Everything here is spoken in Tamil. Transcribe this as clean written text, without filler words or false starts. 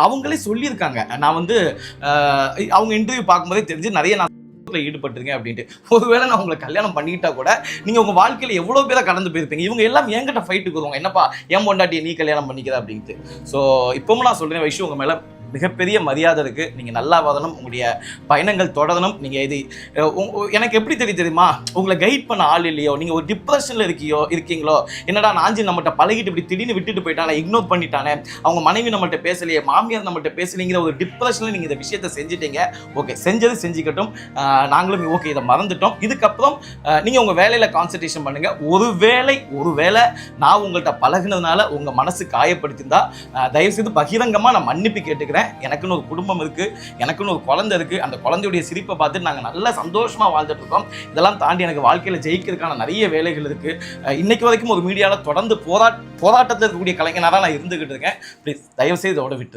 அவங்களே சொல்லியிருக்காங்க. நான் வந்து அவங்க இன்டர்வியூ பார்க்கும்போதே தெரிஞ்சு நிறைய நான் ஈடுபட்டிருக்கேன் அப்படின்ட்டு. ஒருவேளை நான் உங்களை கல்யாணம் பண்ணிக்கிட்டா கூட நீங்க உங்க வாழ்க்கையில எவ்வளவு பேரை கடந்து போயிருப்பீங்க. இவங்க எல்லாம் என்கிட்ட ஃபைட்டுக்கு வருவாங்க. என்னப்பா என் பொண்டாட்டியை நீ கல்யாணம் பண்ணிக்கிற அப்படின்ட்டு. ஸோ இப்பவும் நான் சொல்றேன் வைஷு, உங்க மேல மிகப்பெரிய மரியாதை இருக்கு. நீங்க நல்லா வரணும், உங்களுடைய பயணங்கள் தொடரணும். நீங்க இது எனக்கு எப்படி தெரியுமா, உங்களை கைட் பண்ண ஆள் இல்லையோ, நீங்க ஒரு டிப்ரெஷன்ல இருக்கீங்களோ, என்னடா நாஞ்சி நம்மகிட்ட பழகிட்டு இப்படி திடீர்னு விட்டுட்டு போயிட்டானே, இக்னோர் பண்ணிட்டானே, அவங்க மனைவி நம்மள்ட்ட பேசலையே, மாமியார் நம்மள்ட்ட பேசலைங்கிற ஒரு டிப்ரெஷன்ல நீங்க இந்த விஷயத்தை செஞ்சுட்டீங்க. ஓகே, செஞ்சது செஞ்சுக்கட்டும். நாங்களும் ஓகே இதை மறந்துட்டோம். இதுக்கப்புறம் நீங்க உங்க வேலையில கான்சன்ட்ரேஷன் பண்ணுங்க. ஒருவேளை நான் உங்கள்கிட்ட பழகினதுனால உங்க மனசு காயப்படுத்திருந்தா தயவு செய்து பகிரங்கமா நான் மன்னிப்பு கேட்டுக்கிறேன். எனக்குன்னு ஒரு குடும்பம் இருக்கு, எனக்குன்னு ஒரு குழந்தை இருக்கு. அந்த குழந்தையுடைய சிரிப்பை பார்த்து நாங்கள் நல்லா சந்தோஷமா வாழ்ந்துட்டு இருக்கோம். இதெல்லாம் தாண்டி எனக்கு வாழ்க்கையில ஜெயிக்கிறதுக்கான நிறைய வேலைகள் இருக்கு. இன்னைக்கு வரைக்கும் ஒரு மீடியாவில் தொடர்ந்து போராட்டத்தில் இருக்கக்கூடிய கலைஞராக நான் இருந்துகிட்டு இருக்கேன். ப்ளீஸ் தயவு செய்து இதோட விட்டு